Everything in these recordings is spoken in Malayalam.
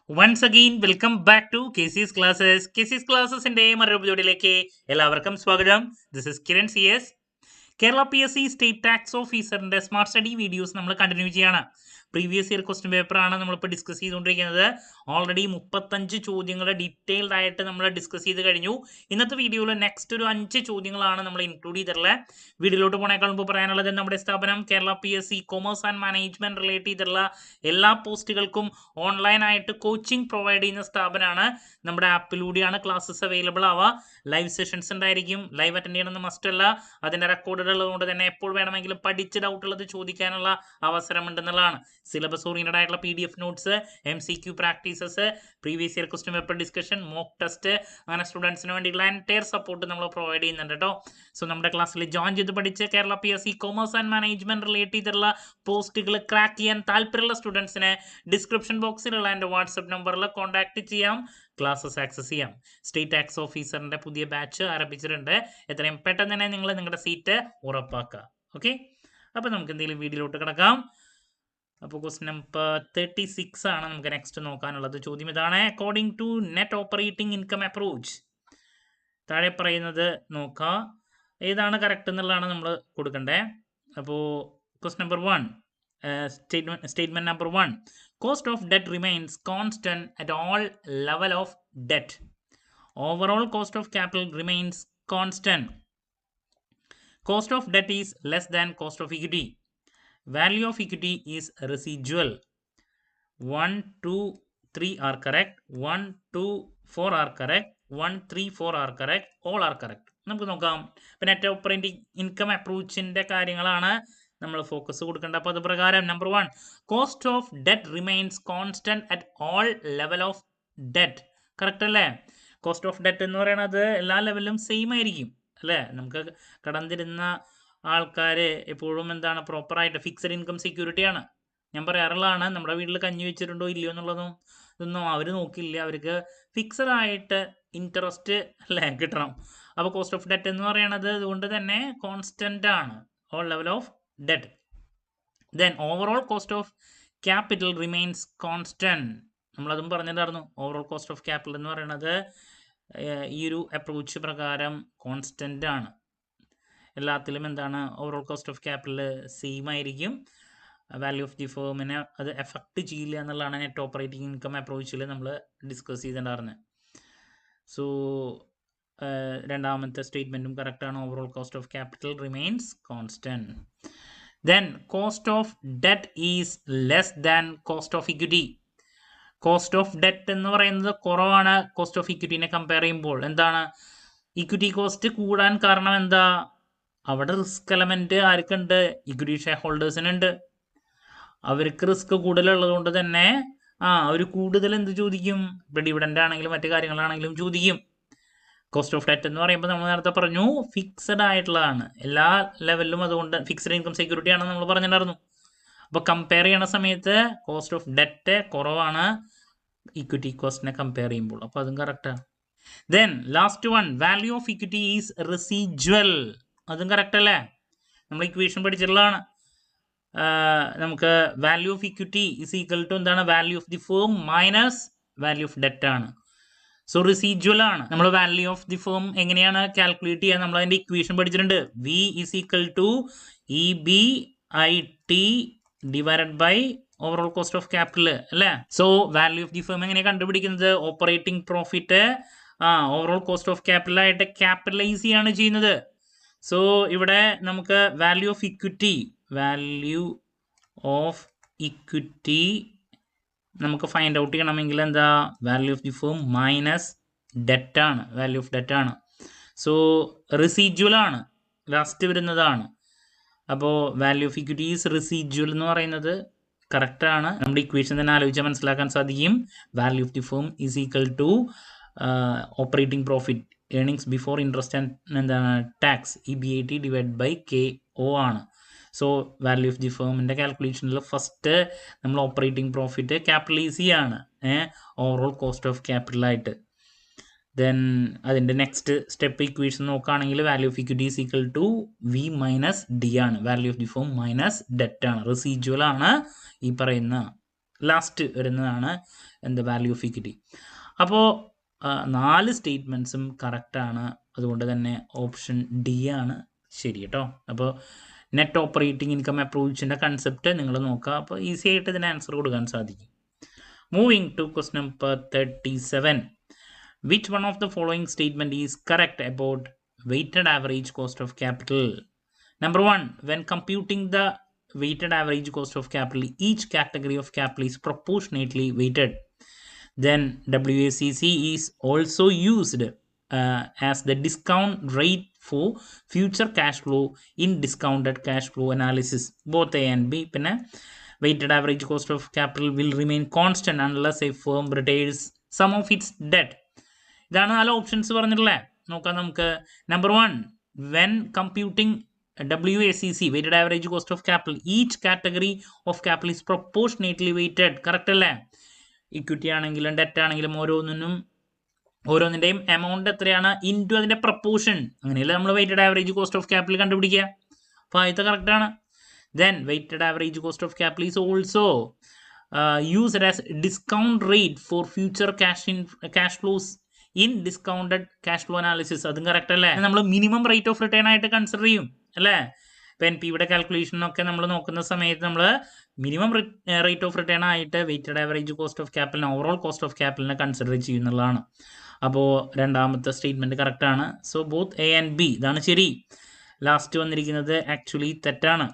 Once again, welcome back to KC's Classes. KC's Classes in മറ്റൊരു എപ്പിസോഡിലേക്ക് എല്ലാവർക്കും സ്വാഗതം. This is Kiran CS. Kerala PSC state tax ഓഫീസറിന്റെ സ്മാർട്ട് സ്റ്റഡി വീഡിയോസ് നമ്മൾ കണ്ടിന്യൂ ചെയ്യാണ്. പ്രീവിയസ് ഇയർ ക്വസ്റ്റ്യൻ പേപ്പറാണ് നമ്മളിപ്പോൾ ഡിസ്കസ് ചെയ്തുകൊണ്ടിരിക്കുന്നത്. ഓൾറെഡി 35 ചോദ്യങ്ങൾ ഡീറ്റെയിൽഡ് ആയിട്ട് നമ്മൾ ഡിസ്കസ് ചെയ്ത് കഴിഞ്ഞു. ഇന്നത്തെ വീഡിയോയിൽ നെക്സ്റ്റ് ഒരു 5 ചോദ്യങ്ങളാണ് നമ്മൾ ഇൻക്ലൂഡ് ചെയ്തിട്ടുള്ളത്. വീഡിയോയിലോട്ട് പോണേക്കാൾ മുമ്പ് പറയാനുള്ളത് നമ്മുടെ സ്ഥാപനം Kerala PSC commerce and management relate ചെയ്തിട്ടുള്ള എല്ലാ പോസ്റ്റുകൾക്കും ഓൺലൈനായിട്ട് കോച്ചിങ് പ്രൊവൈഡ് ചെയ്യുന്ന സ്ഥാപനമാണ്. നമ്മുടെ ആപ്പിലൂടെയാണ് ക്ലാസ്സസ് അവൈലബിൾ ആവുക. ലൈവ് സെഷൻസ് ഉണ്ടായിരിക്കും. ലൈവ് അറ്റൻഡ് ചെയ്യണമെന്ന് മസ്റ്റ് അല്ല. അതിൻ്റെ റെക്കോർഡ് ഉള്ളതുകൊണ്ട് തന്നെ എപ്പോൾ വേണമെങ്കിലും പഠിച്ച് ഡൗട്ട് ഉള്ളത് ചോദിക്കാനുള്ള അവസരം ഉണ്ടെന്നുള്ളതാണ്. സിലബസ് ഓറിയന്റഡ് ആയിട്ടുള്ള PDF notes, MCQ practices, previous year question paper discussion, mock test, അങ്ങനെ സ്റ്റുഡൻസിന് വേണ്ടിയുള്ള എൻറ്റയർ സപ്പോർട്ട് നമ്മൾ പ്രൊവൈഡ് ചെയ്യുന്നുണ്ട് കേട്ടോ. സോ നമ്മുടെ ക്ലാസ്സിൽ ജോയിൻ ചെയ്ത് പഠിച്ച് Kerala PSC commerce and management relate ചെയ്തിട്ടുള്ള പോസ്റ്റുകൾ ക്രാക്ക് ചെയ്യാൻ താല്പര്യമുള്ള സ്റ്റുഡൻസിന് ഡിസ്ക്രിപ്ഷൻ ബോക്സിലുള്ള എൻ്റെ വാട്സപ്പ് നമ്പറിൽ കോൺടാക്ട് ചെയ്യാം. ക്ലാസ്സസ് ആക്സസ് ചെയ്യാം. സ്റ്റേറ്റ് ടാക്സ് ഓഫീസറിന്റെ പുതിയ ബാച്ച് ആരംഭിച്ചിട്ടുണ്ട്. എത്രയും പെട്ടെന്ന് തന്നെ നിങ്ങൾ നിങ്ങളുടെ സീറ്റ് ഉറപ്പാക്കുക. ഓക്കെ, അപ്പോൾ നമുക്ക് എന്തെങ്കിലും വീഡിയോയിലോട്ട് കിടക്കാം. അപ്പോൾ ക്വസ്റ്റ്യൻ നമ്പർ 36 ആണ് നമുക്ക് നെക്സ്റ്റ് നോക്കാനുള്ളത്. ചോദ്യം ഇതാണ്: according to net operating income approach, താഴെ പറയുന്നത് നോക്കുക, ഏതാണ് കറക്റ്റ് എന്നുള്ളതാണ് നമ്മൾ കൊടുക്കേണ്ടത്. അപ്പോൾ question number 1, statement number 1, cost of debt remains constant at all level of debt. Overall cost of capital remains constant. Cost of debt is less than cost of equity. Value of equity is residual. 1, 2, 3 are correct. 1, 2, 4 are correct. 1, 3, 4 are correct. All are correct. നമുക്ക് നോക്കാം. ഇപ്പം നെറ്റ് ഓപ്പറേറ്റിംഗ് ഇൻകം അപ്രോച്ചിൻ്റെ കാര്യങ്ങളാണ് നമ്മൾ ഫോക്കസ് കൊടുക്കേണ്ടത്. അപ്പോൾ അത് പ്രകാരം number 1, cost of debt remains constant at all level of debt. Correct അല്ലേ? കോസ്റ്റ് ഓഫ് ഡെറ്റ് എന്ന് പറയുന്നത് എല്ലാ ലെവലിലും സെയിം ആയിരിക്കും അല്ലേ? നമുക്ക് കടം തരുന്ന ആൾക്കാർ എപ്പോഴും എന്താണ്, പ്രോപ്പറായിട്ട് ഫിക്സഡ് ഇൻകം സെക്യൂരിറ്റിയാണ്. ഞാൻ പറയാറുള്ളതാണ്, നമ്മുടെ വീട്ടിൽ കഞ്ഞി വെച്ചിട്ടുണ്ടോ ഇല്ലയോ ഇതൊന്നും അവർ നോക്കില്ല. അവർക്ക് ഫിക്സഡ് ആയിട്ട് ഇൻട്രസ്റ്റ് അല്ലേ കിട്ടണം. അപ്പോൾ കോസ്റ്റ് ഓഫ് ഡെറ്റ് എന്ന് പറയുന്നത് അതുകൊണ്ട് തന്നെ കോൺസ്റ്റന്റ് ആണ്, all level of debt. Then overall cost of capital remains constant. നമ്മളതും പറഞ്ഞിട്ടായിരുന്നു. ഓവറോൾ കോസ്റ്റ് ഓഫ് ക്യാപിറ്റൽ എന്ന് പറയുന്നത് ഈ ഒരു അപ്രോച്ച് പ്രകാരം കോൺസ്റ്റന്റ് ആണ്. എല്ലാത്തിലും എന്താണ്, overall cost of capital same ആയിരിക്കും. വാല്യൂ ഓഫ് ദി ഫേമിനെ അത് എഫക്റ്റ് ചെയ്യില്ല എന്നുള്ളതാണ് നെറ്റ് ഓപ്പറേറ്റിംഗ് ഇൻകം അപ്രോച്ചിൽ നമ്മൾ ഡിസ്കസ് ചെയ്തിട്ടുണ്ടായിരുന്നത്. സോ രണ്ടാമത്തെ സ്റ്റേറ്റ്മെൻറ്റും കറക്റ്റാണ്. Overall cost of capital remains constant. Then cost of debt is less than cost of equity. Cost of debt എന്ന് പറയുന്നത് കുറവാണ് കോസ്റ്റ് ഓഫ് ഇക്വിറ്റിനെ കമ്പയർ ചെയ്യുമ്പോൾ. എന്താണ് ഇക്വിറ്റി കോസ്റ്റ് കൂടാൻ കാരണം? എന്താ, അവിടെ റിസ്ക് എലമെന്റ് ആർക്കുണ്ട്? ഇക്വിറ്റി ഷെയർ ഹോൾഡേഴ്സിനുണ്ട്. അവർക്ക് റിസ്ക് കൂടുതലുള്ളത് കൊണ്ട് തന്നെ അവർ കൂടുതൽ എന്ത് ചോദിക്കും? ഡിവിഡൻഡ് ആണെങ്കിലും മറ്റു കാര്യങ്ങളാണെങ്കിലും ചോദിക്കും. കോസ്റ്റ് ഓഫ് ഡെറ്റ് എന്ന് പറയുമ്പോൾ നമ്മൾ നേരത്തെ പറഞ്ഞു ഫിക്സഡ് ആയിട്ടുള്ളതാണ് എല്ലാ ലെവലിലും. അതുകൊണ്ട് ഫിക്സഡ് ഇൻകം സെക്യൂരിറ്റി ആണെന്ന് നമ്മൾ പറഞ്ഞിട്ടുണ്ടായിരുന്നു. അപ്പോൾ കമ്പയർ ചെയ്യണ സമയത്ത് കോസ്റ്റ് ഓഫ് ഡെറ്റ് കുറവാണ് ഇക്വിറ്റി കോസ്റ്റിനെ കമ്പയർ ചെയ്യുമ്പോൾ. അപ്പോൾ അതും കറക്റ്റാണ്. Then last 1, value of equity is residual. അതും കറക്റ്റ് അല്ലേ? നമ്മൾ ഇക്വേഷൻ പഠിച്ചിട്ടുള്ളതാണ്. നമുക്ക് value of equity is equal to എന്താണ്, value of the firm minus value of debt ആണ്. സോ റിസീജ്വൽ ആണ്. നമ്മൾ വാല്യൂ ഓഫ് ദി ഫേം എങ്ങനെയാണ് കാൽക്കുലേറ്റ് ചെയ്യുക? നമ്മൾ അതിൻ്റെ ഇക്വേഷൻ പഠിച്ചിട്ടുണ്ട്. V is equal to EBIT divided by overall cost of capital അല്ലേ? So value of the firm എങ്ങനെയാണ് കണ്ടുപിടിക്കുന്നത്? Operating profit overall cost of capital ആയിട്ട് ക്യാപിറ്റലൈസ് ചെയ്യാണ് ചെയ്യുന്നത്. സോ ഇവിടെ നമുക്ക് വാല്യൂ ഓഫ് ഇക്വിറ്റി നമുക്ക് ഫൈൻഡ് ഔട്ട് ചെയ്യണമെങ്കിൽ എന്താ, value of the firm minus debt ആണ്, വാല്യൂ ഓഫ് ഡെറ്റ് ആണ്. സോ റെസിജ്വൽ ആണ് ലാസ്റ്റ് വരുന്നതാണ്. അപ്പോൾ value of equity is residual എന്ന് പറയുന്നത് കറക്റ്റാണ്. നമ്മുടെ ഇക്വേഷൻ തന്നെ ആലോചിച്ചാൽ മനസ്സിലാക്കാൻ സാധിക്കും. Value of the firm is equal to operating profit, earnings before interest and എന്താണ് tax, EBIT divide by KO ആണ്. സോ വാല്യൂ ഓഫ് ദി ഫേമിൻ്റെ കാൽക്കുലേഷനിൽ ഫസ്റ്റ് നമ്മൾ ഓപ്പറേറ്റിംഗ് പ്രോഫിറ്റ് ക്യാപിറ്റലൈസ് ചെയ്യാണ് ഓവറോൾ കോസ്റ്റ് ഓഫ് ക്യാപിറ്റലായിട്ട്. ദെൻ അതിൻ്റെ നെക്സ്റ്റ് സ്റ്റെപ്പ് ഇക്വേഷൻ നോക്കുകയാണെങ്കിൽ value of equity is equal to V minus D ആണ്. Value of the firm minus debt ആണ്. റെസിജ്വൽ ആണ് ഈ പറയുന്ന ലാസ്റ്റ് വരുന്നതാണ് എന്താ വാല്യൂ ഓഫ് ഇക്വിറ്റി. അപ്പോൾ 4 സ്റ്റേറ്റ്മെൻറ്റ്സും കറക്റ്റാണ്. അതുകൊണ്ട് തന്നെ ഓപ്ഷൻ ഡി ആണ് ശരി കേട്ടോ. അപ്പോൾ നെറ്റ് ഓപ്പറേറ്റിംഗ് ഇൻകം അപ്രോച്ചിൻ്റെ കൺസെപ്റ്റ് നിങ്ങൾ നോക്കുക. അപ്പോൾ ഈസി ആയിട്ട് ഇതിന് ആൻസർ കൊടുക്കാൻ സാധിക്കും. Moving to question number 37. Which one of the following statement is correct about weighted average cost of capital? Number 1, when computing the weighted average cost of capital, each category of capital is proportionately weighted. Then WACC is also used as the discount rate for future cash flow in discounted cash flow analysis. Both A and B. പിന്നെ weighted average cost of capital will remain constant unless a firm retires some of its debt. ഇതാണ് 4 ഓപ്ഷൻസ് പറഞ്ഞിട്ടുള്ളത്. നോക്കാം നമുക്ക്. Number 1, when computing WACC, weighted average cost of capital, each category of capital is proportionately weighted. Correct അല്ലേ? ഇക്വിറ്റി ആണെങ്കിലും ഡെറ്റ് ആണെങ്കിലും ഓരോന്നിൻ്റെയും എമൗണ്ട് എത്രയാണ് ഇൻറ്റു അതിൻ്റെ പ്രപ്പോർഷൻ. അങ്ങനെയല്ലേ നമ്മൾ weighted average cost of capital കണ്ടുപിടിക്കുക. അപ്പോൾ ആദ്യത്തെ കറക്റ്റാണ്. Then weighted average cost of capital is also used as discount rate for future cash flows in discounted cash flow analysis. അതും കറക്റ്റ് അല്ലേ? നമ്മൾ മിനിമം റേറ്റ് ഓഫ് റിട്ടേൺ ആയിട്ട് കൺസിഡർ ചെയ്യും അല്ലേ? ഇപ്പോൾ NPV കാൽക്കുലേഷനൊക്കെ നമ്മൾ നോക്കുന്ന സമയത്ത് നമ്മൾ മിനിമം റേറ്റ് ഓഫ് റിട്ടേൺ ആയിട്ട് വെയ്റ്റഡ് ആവറേജ് കോസ്റ്റ് ഓഫ് ക്യാപിറ്റലിനെ ഓവറോൾ കോസ്റ്റ് ഓഫ് ക്യാപിറ്റലിനെ കൺസിഡർ ചെയ്യുന്നതാണ്. അപ്പോൾ രണ്ടാമത്തെ സ്റ്റേറ്റ്മെൻറ്റ് കറക്റ്റാണ്. So both A and B ഇതാണ് ശരി. ലാസ്റ്റ് വന്നിരിക്കുന്നത് ആക്ച്വലി തെറ്റാണ്.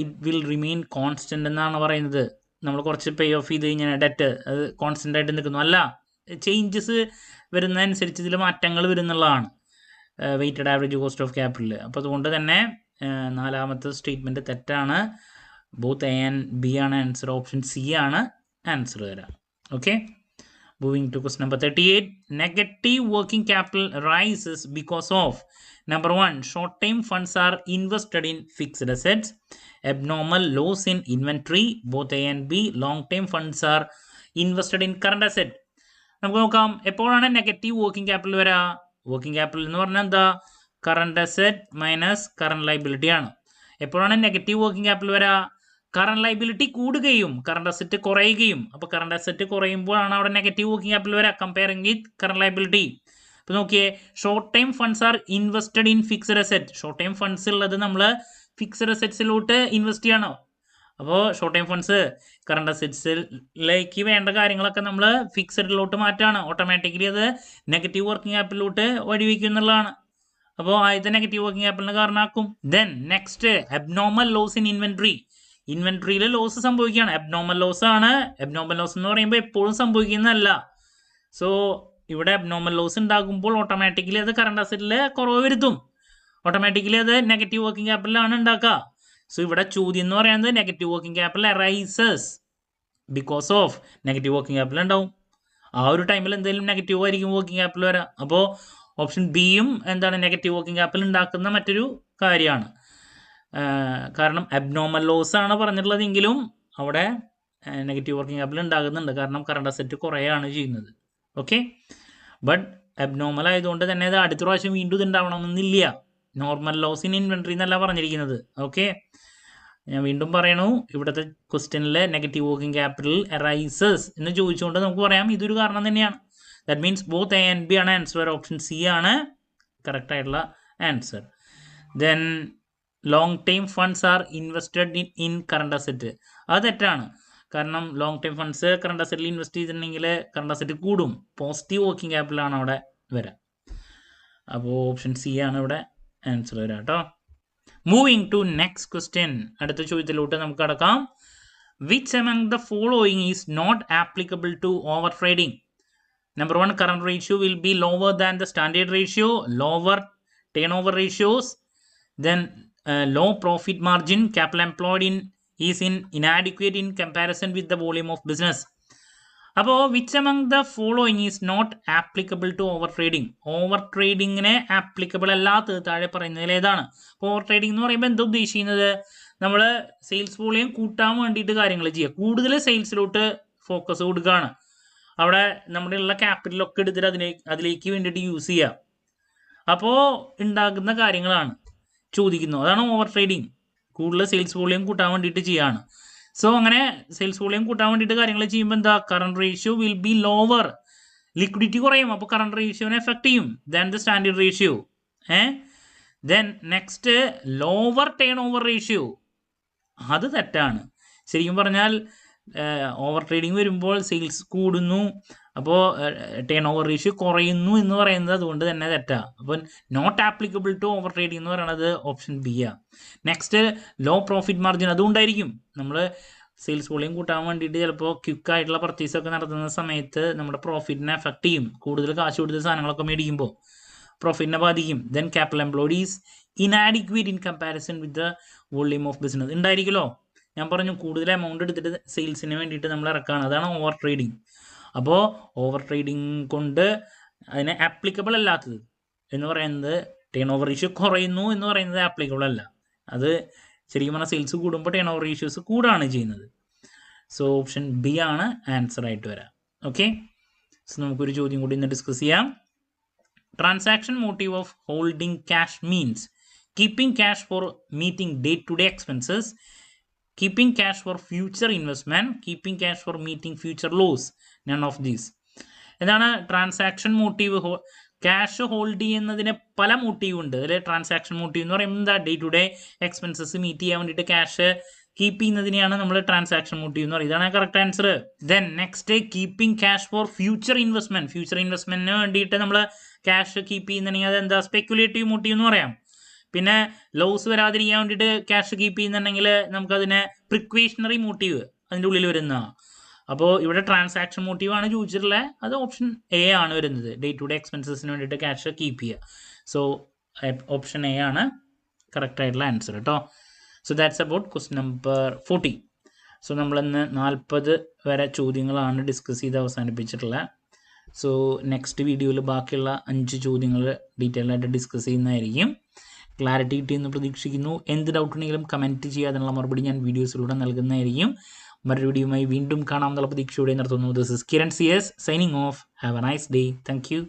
ഇറ്റ് വിൽ റിമെയിൻ കോൺസ്റ്റൻ്റ് എന്നാണ് പറയുന്നത്. നമ്മൾ കുറച്ച് പേ ഓഫ് ചെയ്ത് കഴിഞ്ഞാൽ ഡെറ്റ് അത് കോൺസ്റ്റൻ്റ് ആയിട്ട് നിൽക്കുന്നു. അല്ല, ചേഞ്ചസ് വരുന്നതനുസരിച്ച് ഇതിൽ മാറ്റങ്ങൾ വരുന്നുള്ളതാണ് weighted average cost of capital. അപ്പോൾ അതുകൊണ്ട് തന്നെ നാലാമത്തെ സ്റ്റേറ്റ്മെൻറ്റ് തെറ്റാണ്. ബോത്ത് A and B ആണ് ആൻസർ. ഓപ്ഷൻ സി ആണ് ആൻസർ തരാം. Okay, moving to question number 38. Negative working capital rises because of number 1, short time funds are invested in fixed assets, abnormal loss in inventory. Both A and B. Long term funds are invested in current asset. നമുക്ക് നോക്കാം എപ്പോഴാണ് നെഗറ്റീവ് വർക്കിംഗ് ക്യാപിറ്റൽ വരിക. വർക്കിംഗ് ക്യാപിറ്റൽ എന്ന് പറഞ്ഞാൽ എന്താ? Current asset minus current liability ആണ്. എപ്പോഴാണ് നെഗറ്റീവ് വർക്കിംഗ് ക്യാപിറ്റൽ വരിക? കറണ്ട് ലൈബിലിറ്റി കൂടുകയും കറണ്ട് അസെറ്റ് കുറയുകയും. അപ്പോൾ കറണ്ട് അസെറ്റ് കുറയുമ്പോഴാണ് അവിടെ നെഗറ്റീവ് വർക്കിംഗ് ക്യാപിറ്റൽ വരിക കമ്പയറിംഗ് വിത്ത് കറണ്ട് ലൈബിലിറ്റി. ഇപ്പോൾ നോക്കിയേ, short time funds are invested in fixed asset. Short time funds ഉള്ളത് നമ്മൾ ഫിക്സ്ഡ് അസെറ്റ്സിലോട്ട് ഇൻവെസ്റ്റ് ചെയ്യണം. അപ്പോൾ ഷോർട്ട് ടൈം ഫണ്ട്സ് കറണ്ട് അസെറ്റ്സിലേക്ക് വേണ്ട കാര്യങ്ങളൊക്കെ നമ്മൾ ഫിക്സഡിലോട്ട് മാറ്റാണ്. ഓട്ടോമാറ്റിക്കലി അത് നെഗറ്റീവ് വർക്കിംഗ് ക്യാപിറ്റലിലോട്ട് വഴിവെക്കും എന്നുള്ളതാണ്. അപ്പോൾ ആദ്യത്തെ നെഗറ്റീവ് വർക്കിംഗ് ക്യാപിറ്റലിന് കാരണമാക്കും. Then next, abnormal loss in inventory. ഇൻവെൻട്രിയിൽ ലോസ് സംഭവിക്കുകയാണ്. അബ്നോർമൽ ലോസ് ആണ്. അബ്നോർമൽ ലോസ് എന്ന് പറയുമ്പോൾ എപ്പോഴും സംഭവിക്കുന്നതല്ല. സോ ഇവിടെ അബ്നോർമൽ ലോസ് ഉണ്ടാകുമ്പോൾ ഓട്ടോമാറ്റിക്കലി അത് കറണ്ട് അസെറ്റിൽ കുറവ് വരുത്തും. ഓട്ടോമാറ്റിക്കലി അത് നെഗറ്റീവ് വർക്കിംഗ് ക്യാപിറ്റലാണ് ഉണ്ടാക്കുക. സോ ഇവിടെ ചോദ്യം എന്ന് പറയുന്നത് negative working capital arises because of negative working capital ഉണ്ടാവും. ആ ഒരു ടൈമിൽ എന്തെങ്കിലും നെഗറ്റീവ് ആയിരിക്കും വർക്കിംഗ് ക്യാപിറ്റൽ വരാം. അപ്പോൾ ഓപ്ഷൻ ബിയും എന്താണ് നെഗറ്റീവ് വർക്കിംഗ് ക്യാപിറ്റൽ ഉണ്ടാക്കുന്ന മറ്റൊരു കാര്യമാണ്. കാരണം അബ്നോർമൽ ലോസ് ആണ് പറഞ്ഞിട്ടുള്ളതെങ്കിലും അവിടെ നെഗറ്റീവ് വർക്കിംഗ് ക്യാപിറ്റൽ ഉണ്ടാകുന്നുണ്ട്. കാരണം കറണ്ട് അസെറ്റ് കുറയാണ് ചെയ്യുന്നത്. ഓക്കെ, ബട്ട് അബ്നോർമൽ ആയതുകൊണ്ട് തന്നെ അത് അടുത്ത പ്രാവശ്യം വീണ്ടും ഇത് ഉണ്ടാവണമെന്നില്ല. നോർമൽ ലോസ് ഇൻ ഇൻവെൻട്രി എന്നല്ല പറഞ്ഞിരിക്കുന്നത്. ഓക്കെ, ഞാൻ വീണ്ടും പറയണു, ഇവിടുത്തെ ക്വസ്റ്റ്യനിൽ നെഗറ്റീവ് വർക്കിംഗ് ക്യാപിറ്റൽ അറൈസസ് എന്ന് ചോദിച്ചുകൊണ്ട് നമുക്ക് പറയാം ഇതൊരു കാരണം തന്നെയാണ്. That means both A and B ആണ് ആൻസർ. ഓപ്ഷൻ സി ആണ് കറക്റ്റ് ആയിട്ടുള്ള answer. Then long time funds are invested in current asset. അത് തെറ്റാണ്. കാരണം ലോങ് ടൈം ഫണ്ട്സ് കറണ്ട് അസെറ്റിൽ ഇൻവെസ്റ്റ് ചെയ്തിട്ടുണ്ടെങ്കിൽ കറണ്ട് അസെറ്റ് കൂടും. പോസിറ്റീവ് വർക്കിംഗ് ക്യാപിറ്റലാണ് അവിടെ വരാം. അപ്പോൾ ഓപ്ഷൻ സി ആണ് ഇവിടെ ആൻസർ വരാം കേട്ടോ. Moving to next question. അടുത്ത ചോദ്യത്തിലോട്ട് നമുക്ക് കടക്കാം. Which among the following is not applicable to over trading? Number 1, current ratio will be lower than the standard ratio, lower turnover ratios, then low profit margin, capital employed is inadequate in comparison with the volume of business. അപ്പോൾ which among the following is not applicable to over trading? Over ട്രേഡിങ്ങിനെ ആപ്ലിക്കബിൾ അല്ലാത്തത് താഴെ പറയുന്നതിൽ ഏതാണ്? അപ്പോൾ ഓവർ ട്രേഡിംഗ് എന്ന് പറയുമ്പോൾ എന്താ ഉദ്ദേശിക്കുന്നത്? നമ്മൾ സെയിൽസ് വോളിയം കൂട്ടാൻ വേണ്ടിയിട്ട് കാര്യങ്ങൾ ചെയ്യുക, കൂടുതൽ സെയിൽസിലോട്ട് ഫോക്കസ് കൊടുക്കുകയാണ്. അവിടെ നമ്മുടെ ഉള്ള ക്യാപിറ്റലൊക്കെ എടുത്തിട്ട് അതിലേക്ക് വേണ്ടിയിട്ട് യൂസ് ചെയ്യുക. അപ്പോൾ ഉണ്ടാകുന്ന കാര്യങ്ങളാണ് ചോദിക്കുന്നത്. അതാണ് ഓവർ ട്രേഡിങ്. കൂടുതൽ സെയിൽസ് വോളിയം കൂട്ടാൻ വേണ്ടിയിട്ട് ചെയ്യുകയാണ്. സോ അങ്ങനെ സെയിൽസ് വോളിയം കൂട്ടാൻ വേണ്ടിയിട്ട് കാര്യങ്ങൾ ചെയ്യുമ്പോൾ എന്താ current ratio will be lower, liquidity കുറയും, അപ്പോൾ കറണ്ട് റേഷ്യോനെ എഫക്ട് ചെയ്യും than the standard ratio. Then next lower turn over ratio, അത് തെറ്റാണ്. ശരിക്കും പറഞ്ഞാൽ ഓവർ ട്രേഡിങ് വരുമ്പോൾ സെയിൽസ് കൂടുന്നു, അപ്പോൾ ടേൺ ഓവർ റേഷ്യോ കുറയുന്നു എന്ന് പറയുന്നത് അതുകൊണ്ട് തന്നെ തെറ്റാണ്. അപ്പോൾ not applicable to over trading എന്ന് പറയുന്നത് ഓപ്ഷൻ ബി ആണ്. നെക്സ്റ്റ് ലോ പ്രോഫിറ്റ് മാർജിൻ, അതും ഉണ്ടായിരിക്കും. നമ്മൾ സെയിൽസ് വോളിയം കൂട്ടാൻ വേണ്ടിയിട്ട് ചിലപ്പോൾ ക്വിക്കായിട്ടുള്ള പർച്ചേസൊക്കെ നടത്തുന്ന സമയത്ത് നമ്മുടെ പ്രോഫിറ്റിനെ എഫക്ട് ചെയ്യും. കൂടുതൽ കാശ് കൊടുത്ത സാധനങ്ങളൊക്കെ മേടിക്കുമ്പോൾ പ്രോഫിറ്റിനെ ബാധിക്കും. Then capital employed is inadequate in comparison with the volume of business, ഉണ്ടായിരിക്കുമല്ലോ. ഞാൻ പറഞ്ഞു കൂടുതൽ എമൗണ്ട് എടുത്തിട്ട് സെയിൽസിന് വേണ്ടിയിട്ട് നമ്മൾ ഇറക്കുകയാണ്, അതാണ് ഓവർ ട്രേഡിങ്. അപ്പോൾ ഓവർ ട്രേഡിങ് കൊണ്ട് അതിന് ആപ്ലിക്കബിൾ അല്ലാത്തത് എന്ന് പറയുന്നത് ടേൺ ഓവർ റേഷ്യോ കുറയുന്നു എന്ന് പറയുന്നത് ആപ്ലിക്കബിൾ അല്ല. അത് ശരിക്കും പറഞ്ഞാൽ സെയിൽസ് കൂടുമ്പോൾ ടേൺ ഓവർ റേഷ്യോസ് കൂടുകയാണ് ചെയ്യുന്നത്. സോ ഓപ്ഷൻ ബി ആണ് ആൻസർ ആയിട്ട് വരാം. ഓക്കെ, സോ നമുക്കൊരു ചോദ്യം കൂടി ഇന്ന് ഡിസ്കസ് ചെയ്യാം. Transaction motive of holding cash means keeping cash for meeting day to day expenses, keeping cash for future investment, keeping cash for meeting future loss, none of these. എന്താണ് ട്രാൻസാക്ഷൻ മോട്ടീവ്? ക്യാഷ് ഹോൾഡ് ചെയ്യുന്നതിന് പല മോട്ടീവ് ഉണ്ട്. അതിൽ ട്രാൻസാക്ഷൻ മോട്ടീവ് എന്ന് പറയുമ്പോൾ എന്താ, day to day expenses meet ചെയ്യാൻ വേണ്ടിയിട്ട് ക്യാഷ് കീപ്പ് ചെയ്യുന്നതിനെയാണ് നമ്മൾ ട്രാൻസാക്ഷൻ മോട്ടീവ് എന്ന് പറയുന്നത്. ഇതാണ് correct answer. Then next keeping cash for future investment, future ഇൻവെസ്റ്റ്മെന്റിന് വേണ്ടിയിട്ട് നമ്മൾ ക്യാഷ് കീപ്പ് ചെയ്യുന്നുണ്ടെങ്കിൽ അത് എന്താ, സ്പെക്കുലേറ്റീവ് മോട്ടീവ് എന്ന് പറയാം. പിന്നെ ലോസ് വരാതിരിക്കാൻ വേണ്ടിയിട്ട് ക്യാഷ് കീപ്പ് ചെയ്യുന്നുണ്ടെങ്കിൽ നമുക്കതിനെ പ്രിക്വേഷണറി മോട്ടീവ് അതിൻ്റെ ഉള്ളിൽ വരുന്ന. അപ്പോൾ ഇവിടെ ട്രാൻസാക്ഷൻ മോട്ടീവാണ് ചോദിച്ചിട്ടുള്ളത്, അത് ഓപ്ഷൻ എ ആണ് വരുന്നത്, ഡേ ടു ഡേ എക്സ്പെൻസസിന് വേണ്ടിയിട്ട് ക്യാഷ് കീപ്പ് ചെയ്യുക. സോ ഓപ്ഷൻ എ ആണ് കറക്റ്റ് ആയിട്ടുള്ള ആൻസർ കേട്ടോ. So that's about question number 40. So നമ്മളിന്ന് 40 വരെ ചോദ്യങ്ങളാണ് ഡിസ്കസ് ചെയ്ത് അവസാനിപ്പിച്ചിട്ടുള്ളത്. സോ നെക്സ്റ്റ് വീഡിയോയിൽ ബാക്കിയുള്ള 5 ചോദ്യങ്ങൾ ഡീറ്റെയിൽ ആയിട്ട് ഡിസ്കസ് ചെയ്യുന്നതായിരിക്കും. ക്ലാരിറ്റി കിട്ടിയെന്ന് പ്രതീക്ഷിക്കുന്നു. എന്ത് ഡൗട്ട് ഉണ്ടെങ്കിലും കമൻറ്റ് ചെയ്യുക, അതിനുള്ള മറുപടി ഞാൻ വീഡിയോസിലൂടെ നൽകുന്നതായിരിക്കും. മറ്റൊരു വീഡിയോയുമായി വീണ്ടും കാണാമെന്നുള്ള പ്രതീക്ഷയോടെ നിർത്തുന്നു. This is Kiran CS signing off. Have a nice day. Thank U.